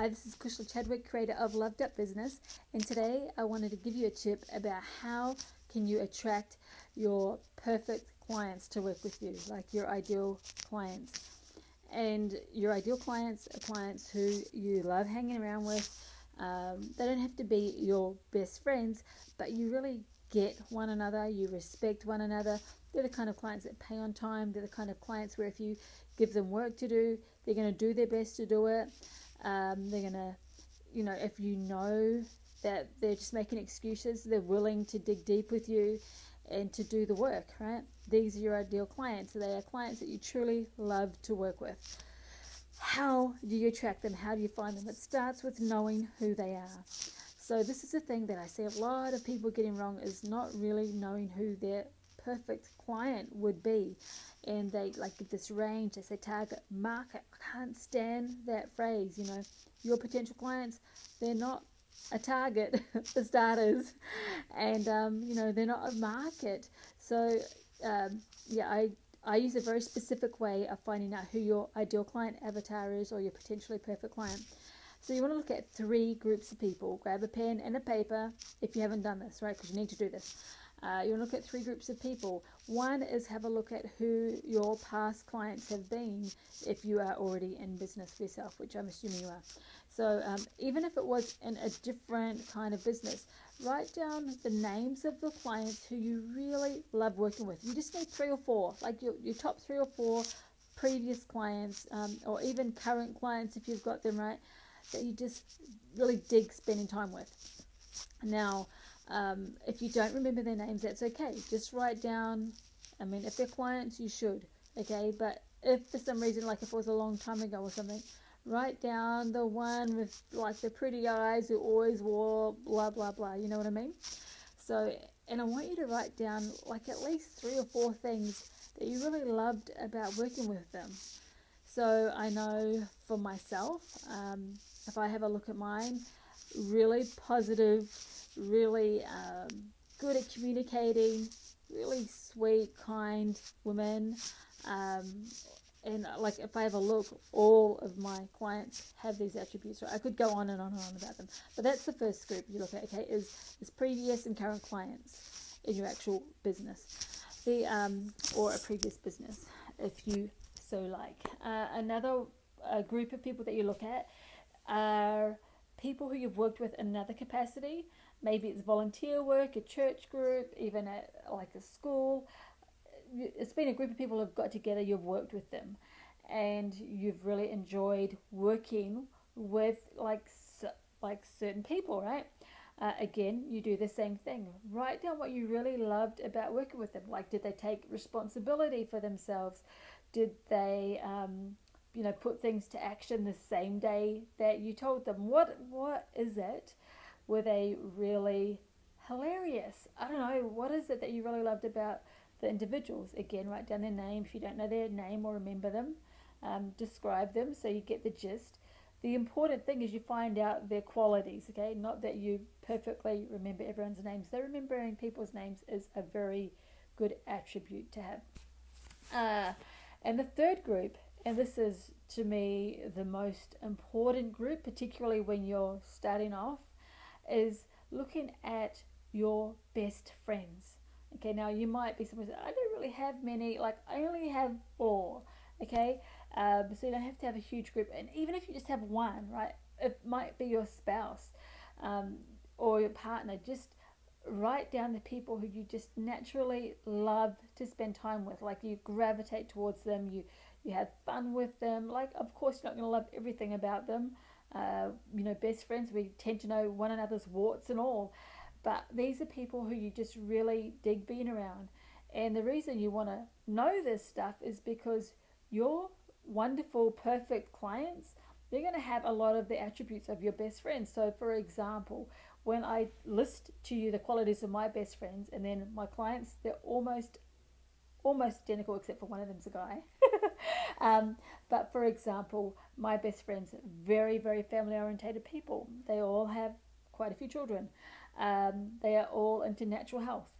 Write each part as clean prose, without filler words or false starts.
Hi, this is Kushla Chadwick, creator of Loved Up Business, and today I wanted to give you a tip about how can you attract your perfect clients to work with you, like your ideal clients. And your ideal clients are clients who you love hanging around with. They don't have to be your best friends, but you really get one another, you respect one another. They're the kind of clients that pay on time. They're the kind of clients where if you give them work to do, they're going to do their best to do it. They're going to, if you know that they're just making excuses, they're willing to dig deep with you and to do the work, right? These are your ideal clients. They are clients that you truly love to work with. How do you attract them? How do you find them? It starts with knowing who they are. So this is the thing that I see a lot of people getting wrong, is not really knowing who their perfect client would be. And they like give this range, they say target market. I can't stand that phrase. Your potential clients, they're not a target for starters, and they're not a market. So I use a very specific way of finding out who your ideal client avatar is, or your potentially perfect client. So you want to look at 3 groups of people. Grab a pen and a paper if you haven't done this, right? Because you need to do this. You want to look at 3 groups of people. One is have a look at who your past clients have been if you are already in business for yourself, which I'm assuming you are. So even if it was in a different kind of business, write down the names of the clients who you really love working with. You just need 3 or 4, like your top 3 or 4 previous clients, or even current clients if you've got them, right, that you just really dig spending time with. Now, if you don't remember their names, that's okay. Just write down, if they're clients, you should, okay? But if for some reason, like if it was a long time ago or something, write down the one with like the pretty eyes who always wore blah, blah, blah. You know what I mean? So, and I want you to write down like at least 3 or 4 things that you really loved about working with them. So I know for myself, if I have a look at mine, really positive, really good at communicating, really sweet, kind women. And like if I have a look, all of my clients have these attributes. Right? I could go on and on and on about them, but that's the first group you look at. Okay, is previous and current clients in your actual business, or a previous business, if you so like. Another group of people that you look at are people who you've worked with in another capacity. Maybe it's volunteer work, a church group, even at like a school. It's been a group of people who've got together, you've worked with them, and you've really enjoyed working with like certain people, right? Again, you do the same thing. Write down what you really loved about working with them. Like, did they take responsibility for themselves? Did they put things to action the same day that you told them? What is it? Were they really hilarious? I don't know. What is it that you really loved about the individuals? Again, write down their name. If you don't know their name or remember them, describe them so you get the gist. The important thing is you find out their qualities, okay? Not that you perfectly remember everyone's names. So remembering people's names is a very good attribute to have. And the third group, and this is to me the most important group, particularly when you're starting off, is looking at your best friends. Okay, now you might be surprised, I don't really have many, like I only have 4, okay? So you don't have to have a huge group, and even if you just have one, right, it might be your spouse or your partner. Just write down the people who you just naturally love to spend time with, like you gravitate towards them, you have fun with them. Like, of course you're not going to love everything about them. Best friends, we tend to know one another's warts and all, but these are people who you just really dig being around. And the reason you want to know this stuff is because your wonderful, perfect clients, they're going to have a lot of the attributes of your best friends. So for example, when I list to you the qualities of my best friends and then my clients, they're almost identical except for one of them's a guy. But for example, my best friends, very, very family orientated people. They all have quite a few children. They are all into natural health.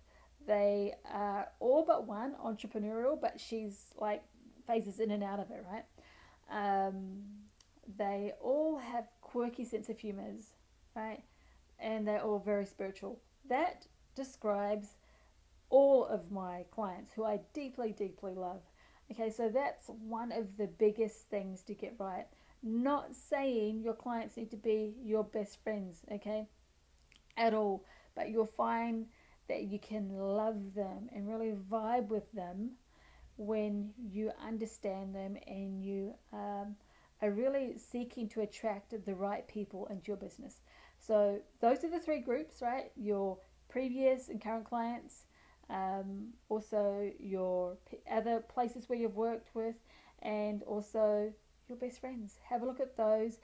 They are all but one entrepreneurial, but she's like phases in and out of it, right? They all have quirky sense of humors, right? And they're all very spiritual. That describes all of my clients who I deeply, deeply love. Okay, so that's one of the biggest things to get right. Not saying your clients need to be your best friends, okay, at all, but you'll find that you can love them and really vibe with them when you understand them and you are really seeking to attract the right people into your business. So those are the three groups, right? Your previous and current clients, also your other places where you've worked with, and also your best friends. Have a look at those.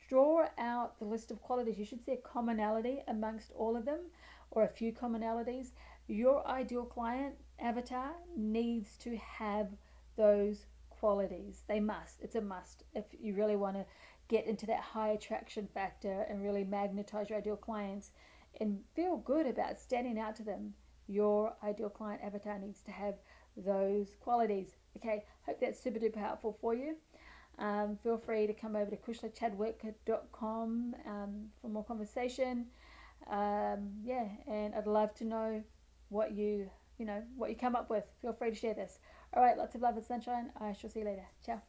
Draw out the list of qualities. You should see a commonality amongst all of them, or a few commonalities. Your ideal client avatar needs to have those qualities. They must. It's a must if you really want to get into that high attraction factor and really magnetize your ideal clients and feel good about standing out to them. Your ideal client avatar needs to have those qualities. Okay, hope that's super duper helpful for you. Feel free to come over to kushlachadwick.com for more conversation. Yeah, and I'd love to know what you come up with. Feel free to share this. All right, lots of love and sunshine. I shall see you later. Ciao.